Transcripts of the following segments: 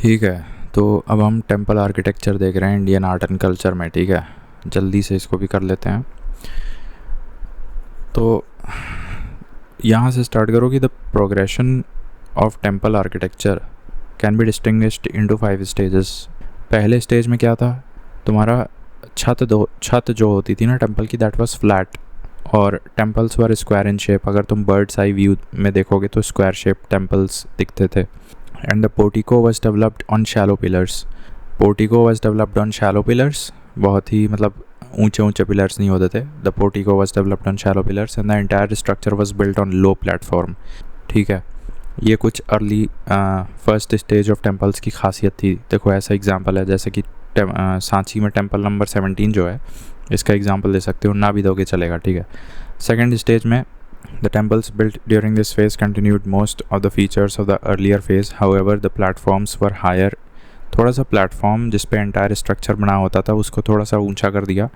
ठीक है, तो अब हम टेम्पल आर्किटेक्चर देख रहे हैं इंडियन आर्ट एंड कल्चर में। ठीक है, जल्दी से इसको भी कर लेते हैं। तो यहाँ से स्टार्ट करो कि the progression of temple architecture can be distinguished into 5 stages. पहले स्टेज में क्या था, तुम्हारा छत जो होती थी ना टेम्पल की, दैट वाज फ्लैट, और temples were square in shape. अगर तुम बर्ड्स आई व्यू में देखोगे तो स्क्वायर शेप टेम्पल्स दिखते थे। And the portico was developed on shallow pillars. Portico was developed on shallow pillars, बहुत ही मतलब ऊंचे ऊंचे पिलर्स नहीं होते थे। The portico was developed on shallow pillars and the entire structure was built on low platform. ठीक है, ये कुछ early first stage of temples की खासियत थी। देखो ऐसा एग्जांपल है जैसे कि सांची में टेम्पल नंबर 17 जो है, इसका एग्जांपल दे सकते हो, ना भी दोगे चलेगा। ठीक है, सेकेंड स्टेज में the temples built during this phase continued most of the features of the earlier phase, however the platforms were higher। थोड़ा सा प्लेटफॉर्म जिस पे एंटायर स्ट्रक्चर बना होता था उसको थोड़ा सा ऊंचा कर दिया।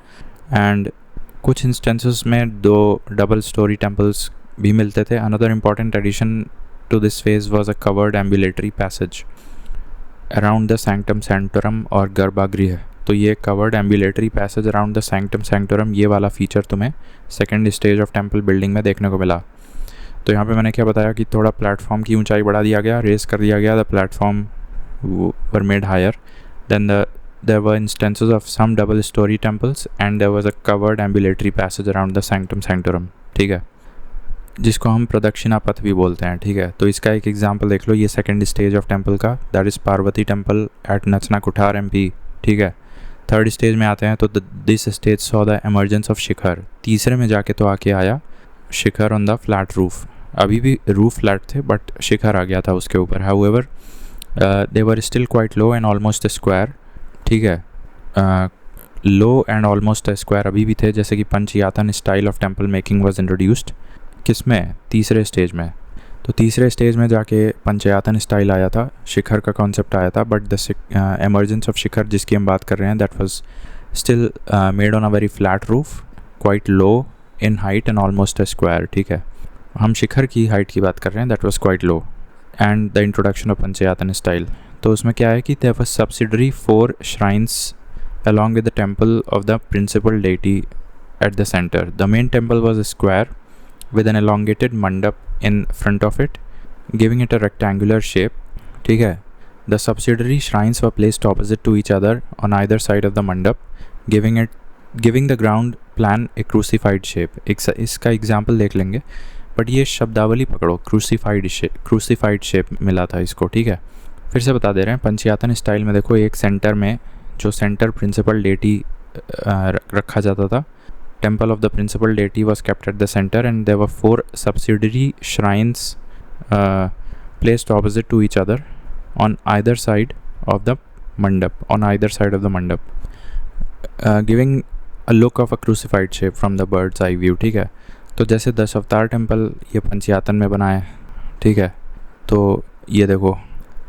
एंड कुछ इंस्टेंसेस में 2 डबल स्टोरी टेम्पल्स भी मिलते थे। Another important addition to this phase was a covered ambulatory passage around the sanctum sanctorum और गर्भागृह। तो ये covered ambulatory passage around the sanctum sanctorum, ये वाला फीचर तुम्हें second stage of temple building में देखने को मिला। तो यहाँ पे मैंने क्या बताया कि थोड़ा प्लेटफॉर्म की ऊंचाई बढ़ा दिया गया, रेस कर दिया गया, the platform were made higher. Then there were instances of some double story temples and there was a covered ambulatory passage around the sanctum sanctorum। ठीक है, जिसको हम प्रदक्षिणा पथ भी बोलते हैं। ठीक है, तो इसका एक एग्जांपल देख लो, ये सेकंड स्टेज ऑफ टेम्पल का, that is Parvati temple at Nachna Kuthara MP। ठीक है, थर्ड स्टेज में आते हैं तो this stage saw the emergence of shikhara. तीसरे में जाके तो आके आया shikhara on the flat roof. अभी भी रूफ फ्लैट थे बट शिखर आ गया था उसके ऊपर। However they were still quite low and almost square. ठीक है, लो एंड ऑलमोस्ट स्क्वायर अभी भी थे, जैसे कि panchayatana style of temple making was introduced. किसमें? तीसरे स्टेज में। तो तीसरे स्टेज में जाके पंचयातन स्टाइल आया था, शिखर का कॉन्सेप्ट आया था, बट द एमर्जेंस ऑफ शिखर जिसकी हम बात कर रहे हैं that was still made on a very flat roof, quite low in height and almost square. ठीक है, हम शिखर की हाइट की बात कर रहे हैं, that was quite low. And the introduction of panchayatana style, तो उसमें क्या है कि there was subsidiary 4 shrines along with the temple of the principal deity at the center. The main temple was a square with an elongated mandap in front of it, giving it a rectangular shape. ठीक है, the subsidiary shrines were placed opposite to each other on either side of the mandap, giving the ground plan a crucified shape। इसका example देख लेंगे, but ये शब्दावली पकड़ो, crucified shape मिला था इसको। ठीक है, फिर से बता दे रहे हैं, पंचयातन स्टाइल में देखो एक सेंटर में जो सेंटर प्रिंसिपल डेटी रखा जाता था, temple of the principal deity was kept at the centre and there were 4 subsidiary shrines placed opposite to each other on either side of the mandapa, giving a look of a crucified shape from the bird's eye view. ठीक है, तो जैसे 10 अवतार temple ये पंचयातन में बना है। ठीक है, तो ये देखो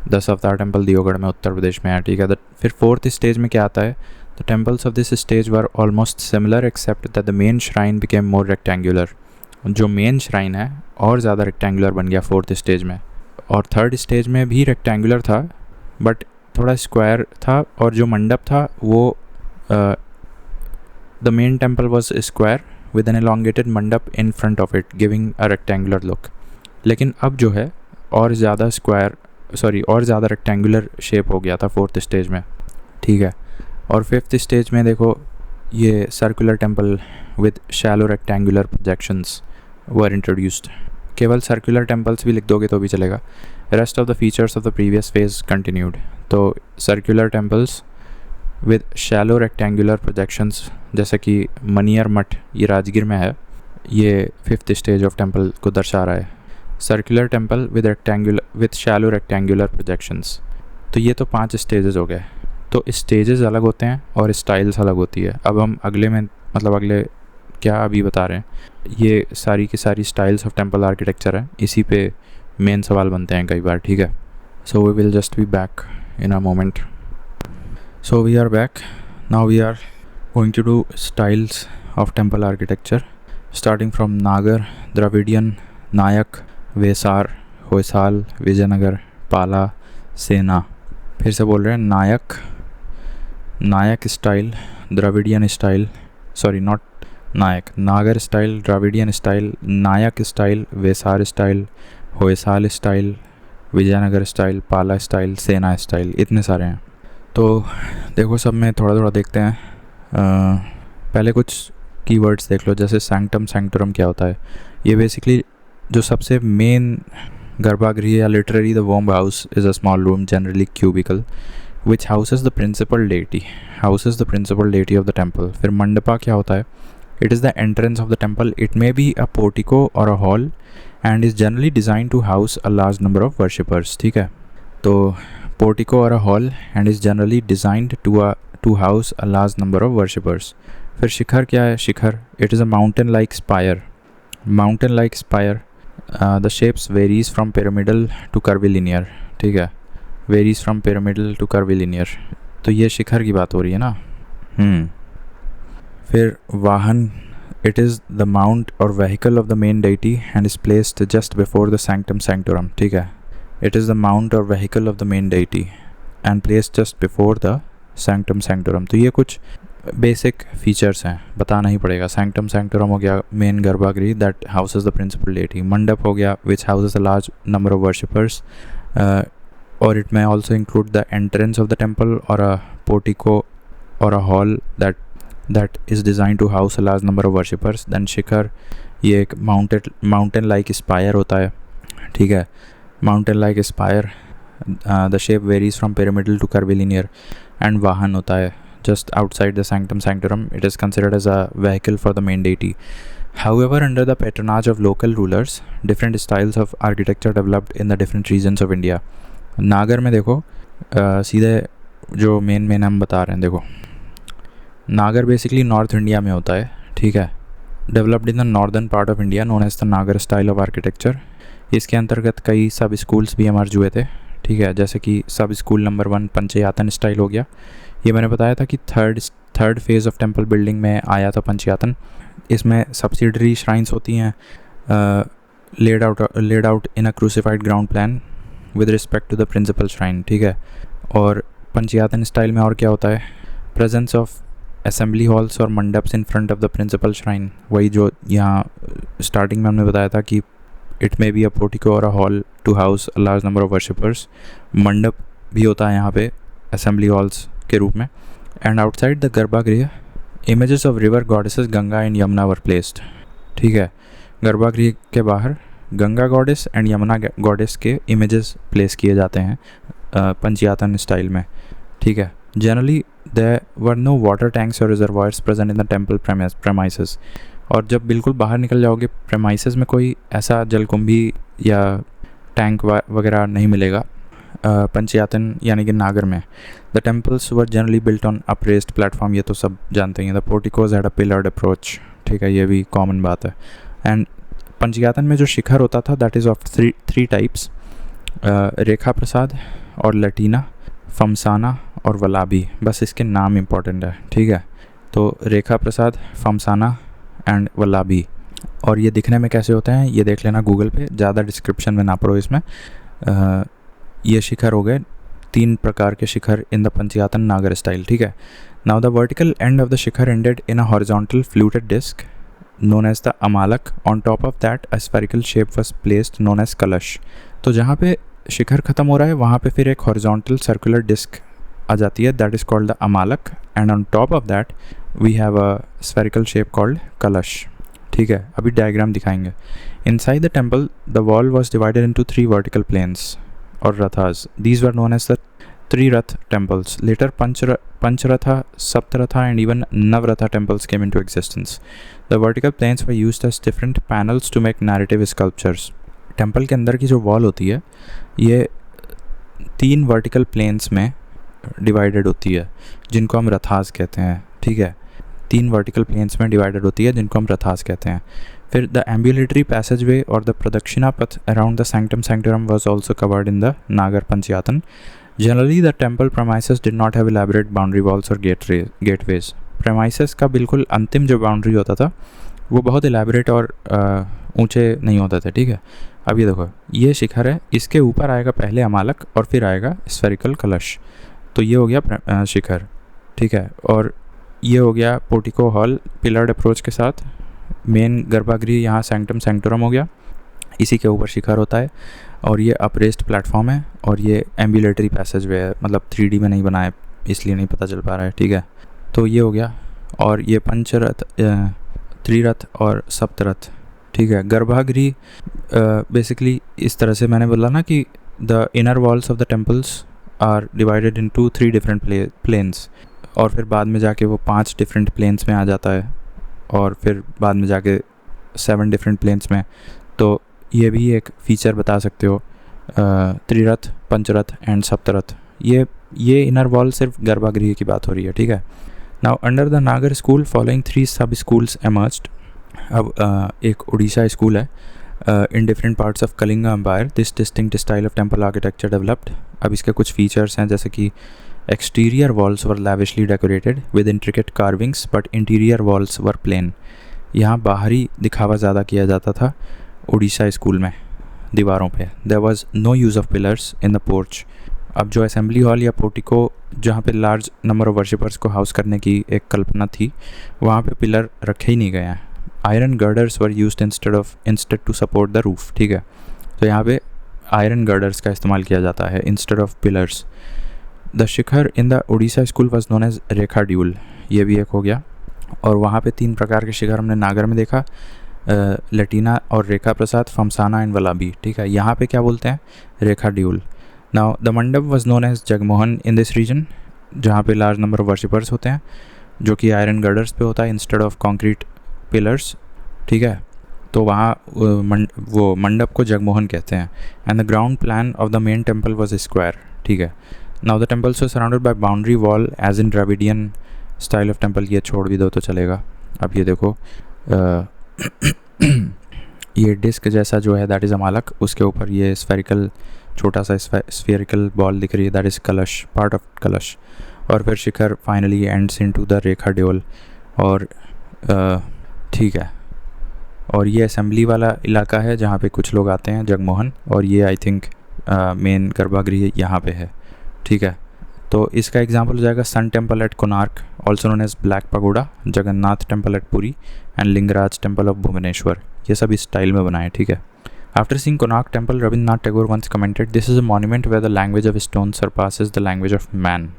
10 अवतार टेम्पल दियोगढ़ में उत्तर प्रदेश में है। ठीक है, फिर फोर्थ स्टेज में क्या आता है, the temples of this stage were almost similar except that the main shrine became more rectangular. जो मेन श्राइन है और ज़्यादा रेक्टेंगुलर बन गया फोर्थ स्टेज में, और थर्ड स्टेज में भी रेक्टेंगुलर था बट थोड़ा स्क्वायर था, और जो मंडप था वो the main temple was square with an elongated mandapa in front of it giving a rectangular look. लेकिन अब जो है और ज़्यादा रेक्टेंगुलर शेप हो गया था फोर्थ स्टेज में। ठीक है, और फिफ्थ स्टेज में देखो ये circular temple with shallow rectangular projections were introduced. केवल सर्कुलर टेम्पल्स भी लिख दोगे तो भी चलेगा। Rest of the features of the previous phase continued. तो circular temples with shallow rectangular projections, जैसे कि मनियर मठ ये राजगीर में है, ये फिफ्थ स्टेज ऑफ टेम्पल को दर्शा रहा है। Circular temple with shallow rectangular projections. तो ये तो 5 स्टेजेस हो गए। तो स्टेजेस अलग होते हैं और स्टाइल्स अलग होती है। अब हम अगले क्या अभी बता रहे हैं, ये सारी की सारी स्टाइल्स ऑफ टेम्पल आर्किटेक्चर है, इसी पे मेन सवाल बनते हैं कई बार। ठीक है, so we will just be back in a moment. So we are back, now we are going to do styles of temple architecture starting from Nagara, Dravidian, Nayaka, Vesara, Hoysala, Vijayanagara, Pala, Sena. फिर से बोल रहे हैं, Nayaka style, Dravidian style, sorry not Nayaka, Nagara style, Dravidian style, Nayaka style, Vesara style, Hoysala style, Vijayanagara style, Pala style, Sena style, इतने सारे हैं। तो देखो सब में थोड़ा थोड़ा देखते हैं। पहले कुछ कीवर्ड्स देख लो, जैसे सैंक्टम सैंक्टोरम क्या होता है। ये बेसिकली जो सबसे मेन गर्भागृह या literally the womb house is a small room generally cubicle which houses the principal deity of the temple. फिर मंडपा क्या होता है? It is the entrance of the temple. It may be a portico or a hall and is generally designed to house a large number of worshippers. ठीक है, तो portico or a hall and is generally designed to house a large number of worshippers. फिर शिखर क्या है? शिखर, it is a mountain-like spire. The shapes varies from pyramidal to curvilinear. ठीक है, varies from pyramidal to curvilinear, तो ये शिखर की बात हो रही है ना। फिर vahana, it is the mount और vehicle of the main deity and is placed just before the sanctum sanctorum. ठीक है, इट इज़ द माउंट और vehicle of the main deity and placed just before the sanctum sanctorum. तो ये कुछ basic features हैं, बताना ही पड़ेगा। Sanctum sanctorum हो गया main garbhagriha that houses the principal deity. Mandapa हो गया which houses a large number of worshippers, or it may also include the entrance of the temple or a portico or a hall that is designed to house a large number of worshippers. Then शिखर, ये एक mountain like spire होता है। ठीक है, mountain like spire, the shape varies from pyramidal to curvilinear. And वाहन होता है just outside the sanctum sanctorum. It is considered as a vehicle for the main deity. However, under the patronage of local rulers, different styles of architecture developed in the different regions of India. नागर में देखो, सीधे जो main हम बता रहे हैं, देखो नागर बेसिकली नॉर्थ इंडिया में होता है। ठीक है, developed in the northern part of India, known as the Nagara style of architecture. इसके अंतर्गत कई सब स्कूल्स भी एमर्ज हुए थे। ठीक है, जैसे कि सब स्कूल नंबर 1 पंचयातन स्टाइल हो गया। ये मैंने बताया था कि third phase of temple building में आया था पंचयातन। इसमें सब्सिडरी श्राइन्स होती हैं, laid out in a crucified ground plan with respect to the principal shrine. ठीक है, और पंचयातन स्टाइल में और क्या होता है? प्रेजेंस ऑफ असेंबली हॉल्स और mandapas in front of the principal shrine. वही जो यहाँ स्टार्टिंग में हमने बताया था कि it may be a portico और a hall to house a large number of worshippers. Mandapa भी होता है यहाँ पे असेंबली हॉल्स के रूप में। And outside the garbhagriha, images of river goddesses Ganga and Yamuna were placed. ठीक है, गर्भागृह के बाहर Ganga goddess and Yamuna goddess के इमेजेस प्लेस किए जाते हैं पंचयातन स्टाइल में। ठीक है, generally there were no water tanks और reservoirs present in the temple premises. और जब बिल्कुल बाहर निकल जाओगे प्रेमाइसेस में कोई ऐसा जलकुंभी या टैंक वगैरह नहीं मिलेगा पंचयातन यानी कि नागर में। The temples were generally built on upraised platform, ये तो सब जानते हैं। The porticos had a pillared approach. ठीक है, ये भी कॉमन बात है। एंड पंचयातन में जो शिखर होता था that is of three types, Rekha Prasada और लटीना, फमसाना और वलाबी। बस इसके नाम इम्पॉर्टेंट है। ठीक है, तो रेखा प्रसाद, फमसाना एंड वलाबी। और ये दिखने में कैसे होते हैं ये देख लेना गूगल पे, ज़्यादा डिस्क्रिप्शन में ना पढ़ो इसमें। ये शिखर हो गए 3 प्रकार के शिखर इन द पंचयातन नागर स्टाइल। ठीक है, now the vertical end of the shikhara ended in a horizontal fluted disc known as the amalak. On top of that a spherical shape was placed known as कलश। तो जहाँ पे शिखर ख़त्म हो रहा है वहाँ पे फिर एक हॉरिजॉन्टल सर्कुलर डिस्क आ जाती है, that is called the amalaka. And on top of that we have a spherical shape called kalasha. ठीक है, अभी डायग्राम दिखाएंगे। Inside the temple the wall was divided into 3 vertical planes और rathas. These were known as the 3 ratha temples. Later Pancharatha, Saptaratha and even Navratha temples came into existence. The vertical planes were used as different panels to make narrative sculptures. Temple के अंदर की जो wall होती है ये 3 vertical planes में divided होती है जिनको हम रथास कहते हैं। ठीक है, 3 वर्टिकल प्लेन्स में डिवाइडेड होती है जिनको हम रथास कहते हैं। फिर द एम्बुलेटरी पैसेजवे और the pradakshina patha around the sanctum sanctorum was also covered in the Nagara panchayatana. Generally, the temple premises did not have elaborate boundary walls or gateways. Premises का बिल्कुल अंतिम जो बाउंड्री होता था वो बहुत elaborate और ऊंचे नहीं होते थे। ठीक है, अब ये देखो, ये शिखर है, इसके ऊपर आएगा पहले अमालक और फिर आएगा स्फेरिकल कलश, तो ये हो गया शिखर, ठीक है। और ये हो गया पोर्टिको हॉल पिलर्ड अप्रोच के साथ, मेन गर्भगृह यहाँ सैंक्टम सैंक्टोरम हो गया, इसी के ऊपर शिखर होता है। और ये अपरेस्ट प्लेटफॉर्म है और ये एम्बुलेटरी पैसेज वे है, मतलब 3D में नहीं बना है इसलिए नहीं पता चल पा रहा है, ठीक है। तो ये हो गया। और ये पंचरथ, त्रिरथ और सप्तरथ, ठीक है। गर्भगृह बेसिकली इस तरह से मैंने बोला ना कि the inner walls of the temples are divided into 3 different planes, और फिर बाद में जाके वो 5 डिफरेंट प्लेन्स में आ जाता है, और फिर बाद में जाके 7 डिफरेंट प्लेन्स में। तो ये भी एक फ़ीचर बता सकते हो, त्रिरथ, पंचरथ एंड सप्तरथ। ये इनर वॉल सिर्फ गर्भगृह की बात हो रही है, ठीक है। Now under the Nagara school following 3 sub schools emerged. अब एक उड़ीसा स्कूल है in different parts of Kalinga empire, this distinct style of temple architecture developed. अब इसके कुछ फीचर्स हैं, जैसे कि exterior walls were lavishly decorated with intricate carvings but interior walls were plain. यहाँ बाहरी दिखावा ज़्यादा किया जाता था उड़ीसा स्कूल में दीवारों पे। There was no use of pillars in the porch. अब जो असेंबली हॉल या पोर्टिको जहाँ पे लार्ज नंबर ऑफ वर्शिपर्स को हाउस करने की एक कल्पना थी, वहाँ पे पिलर रखे ही नहीं गए हैं। Iron girders were used instead to support the roof, ठीक है। तो यहाँ पे आयरन गर्डर्स का इस्तेमाल किया जाता है instead of pillars. The shikhara in the Orissa school was known as rekha deul, ये भी एक हो गया। और वहाँ पे 3 प्रकार के शिखर हमने नागर में देखा, लटीना और रेखा प्रसाद, फमसाना एंड वलाबी, ठीक है। यहाँ पे क्या बोलते हैं, rekha deul. Now the mandapa was known as jagamohana in this region, जहाँ पे लार्ज नंबर ऑफ वर्शिपर्स होते हैं, जो कि आयरन गर्डर्स पे होता है इंस्टेड ऑफ कॉन्क्रीट पिलर्स, ठीक है। तो वहाँ वो मंडप को जगमोहन कहते हैं। And the ground plan of the main temple was square, ठीक है। Now the temples were surrounded by boundary wall as in Dravidian style of temple. ये छोड़ भी दो तो चलेगा। अब ये देखो ये डिस्क जैसा जो है दैट इज़ अमालक, उसके ऊपर ये स्फेरिकल छोटा सा स्फेरिकल बॉल दिख रही है, that is kalasha, part of kalasha. और फिर shikhara finally ends into the rekha deul, और ठीक है। और ये असेंबली वाला इलाका है जहाँ पे कुछ लोग आते हैं, जगमोहन, और ये आई थिंक मेन गर्भगृह यहाँ पे है, ठीक है। तो इसका एग्जांपल हो जाएगा sun temple at Konark, also known as black pagoda, Jagannath temple at Puri and Lingaraj temple of Bhubaneswar. ये सब इस स्टाइल में बनाए, ठीक है। After seeing Konark temple, Rabindranath Tagore once commented, this is a monument where the language of stone surpasses the language of man.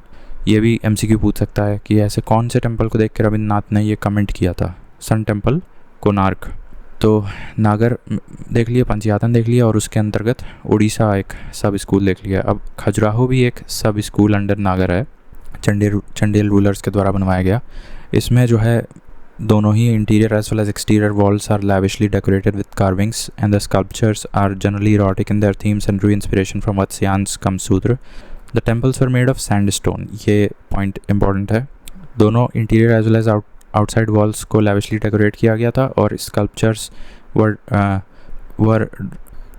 ये भी MCQ पूछ सकता है कि ऐसे कौन से टेम्पल को देख के रविंद्रनाथ ने ये कमेंट किया था। Sun temple, Konark. तो नागर देख लिया, पंचयातन देख लिया, और उसके अंतर्गत उड़ीसा एक सब स्कूल देख लिया। अब खजुराहो भी एक सब स्कूल अंडर नागर है, चंडेल रूलर्स के द्वारा बनवाया गया। इसमें जो है दोनों ही interior as well as exterior walls are lavishly decorated with carvings and the sculptures are generally erotic in their themes and drew inspiration from Vatsyayan's Kamasutra. The temples were made of sandstone. ये point important है। दोनों interior as well as outside walls को lavishly decorate किया गया था, और sculptures were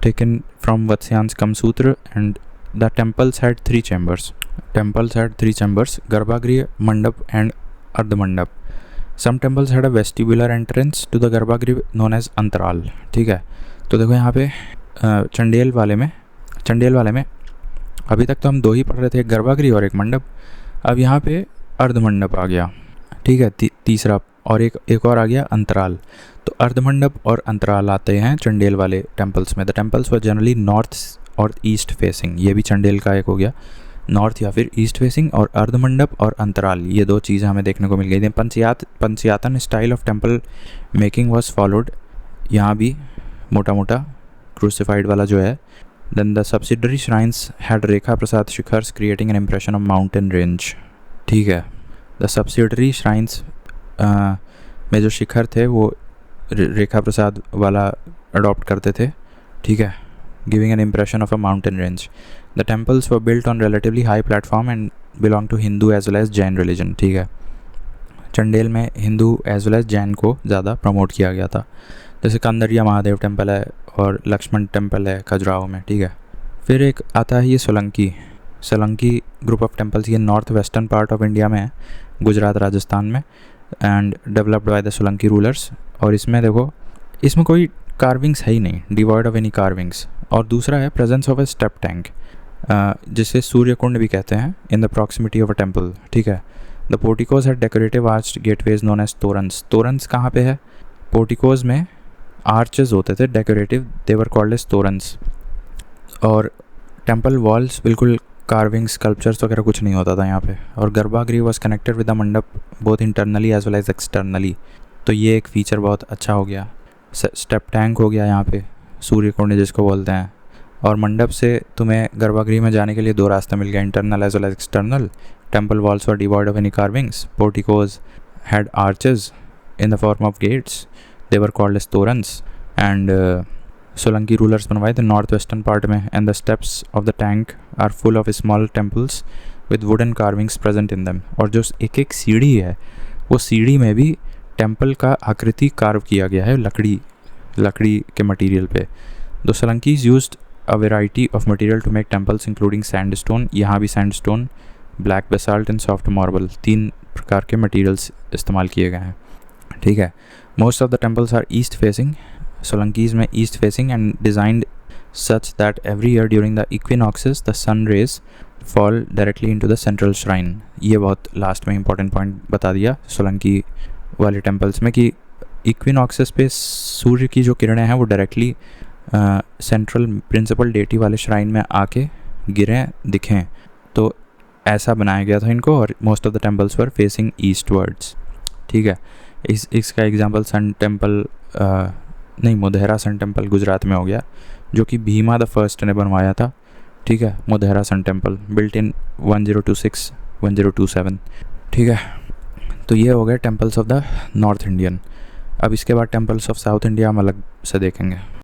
taken from Vatsyayan's Kamasutra and the temples had 3 chambers. Temples had 3 chambers: गर्भगृह, मंडप and अर्धमंडप. Some temples had a vestibular entrance to the गर्भगृह known as अंतराल, ठीक है। तो देखो यहाँ पे चंडेल वाले में अभी तक तो हम 2 ही पढ़ रहे थे, एक गर्भगृह और एक मंडप। अब यहाँ पे अर्धमंडप आ गया, ठीक है, तीसरा, और एक और आ गया अंतराल। तो अर्धमंडप और अंतराल आते हैं चंडेल वाले टेम्पल्स में। The temples were generally north और ईस्ट फेसिंग, ये भी चंडेल का एक हो गया, नॉर्थ या फिर ईस्ट फेसिंग। और अर्धमंडप और अंतराल, ये 2 चीज़ें हमें देखने को मिल गई थी। Panchayatana style of temple making was followed, यहाँ भी मोटा मोटा क्रूसिफाइड वाला जो है। Then the subsidiary shrines had rekha prasada shikharas creating an impression of mountain range, ठीक है। द सब्सिडरी श्राइन्स में जो शिखर थे वो रेखा प्रसाद वाला अडॉप्ट करते थे, ठीक है, giving an impression of a mountain range. The temples were built on relatively high platform and belong to Hindu as well as Jain religion, ठीक है। चंडेल में Hindu as well as Jain को ज़्यादा प्रमोट किया गया था। जैसे कंदरिया महादेव टेम्पल है और लक्ष्मण टेम्पल है खजुराहो में, ठीक है। फिर एक आता है ये सोलंकी ग्रुप ऑफ टेम्पल्स। ये north western part of India में है, गुजरात राजस्थान में, and developed by the Solanki rulers. और इसमें देखो, इसमें कोई कार्विंग्स है ही नहीं, डिवॉइड ऑफ एनी कार्विंग्स। और दूसरा है presence of a step tank, जिसे सूर्य कुंड भी कहते हैं, in the proximity of a temple. ठीक है। The porticos had decorative arched gateways known as toranas. Toranas कहाँ पे है? पोर्टिकोज में आर्चेस होते थे decorative, they were called as toranas. और टेम्पल वॉल्स बिल्कुल कार्विंग्स, स्कल्पचर्स वगैरह कुछ नहीं होता था यहाँ पे। और garbhagriha was connected with the mandapa both internally as well as externally. तो ये एक फ़ीचर बहुत अच्छा हो गया। स्टेप टैंक हो गया यहाँ पे, सूर्य कुंड जिसको बोलते हैं। और मंडप से तुम्हें गर्भागृह में जाने के लिए 2 रास्ते मिल गए, internal as well as external. Temple walls were devoid of any carvings. Porticos had arches in the form of gates, they were called as toranas. And Solanki rulers बनवाए थे नॉर्थ वेस्टर्न पार्ट में। And the steps of the tank are full of small temples with wooden carvings present in them. और जो एक एक सीढ़ी है, वो सीढ़ी में भी टेम्पल का आकृति कार्व किया गया है लकड़ी के मटेरियल पे। The Solankis used a variety of material to make temples including sandstone, यहाँ भी sandstone, black basalt and soft marble, 3 प्रकार के मटेरियल्स इस्तेमाल किए गए हैं। ठीक है। Most of the temples are east facing, Solankis में east facing, and designed such that every year during the equinoxes the sun rays fall directly into the central shrine. ये बहुत लास्ट में इंपॉर्टेंट पॉइंट बता दिया सोलंकी वाले टेम्पल्स में कि equinoxes पे सूर्य की जो किरणें हैं वो डायरेक्टली सेंट्रल प्रिंसिपल डेटी वाले श्राइन में आके गिरें, दिखें। तो ऐसा बनाया गया था इनको। और most of the temples were facing eastwards. ठीक है। इसका एग्जांपल सन टेम्पल नहीं, मोधेरा सन टेम्पल गुजरात में हो गया, जो कि भीमा द फर्स्ट ने बनवाया था। ठीक है। Modhera sun temple built in 1026-1027। ठीक है। तो ये हो गए temples of the north Indian. अब इसके बाद टेम्पल्स ऑफ साउथ इंडिया हम अलग से देखेंगे।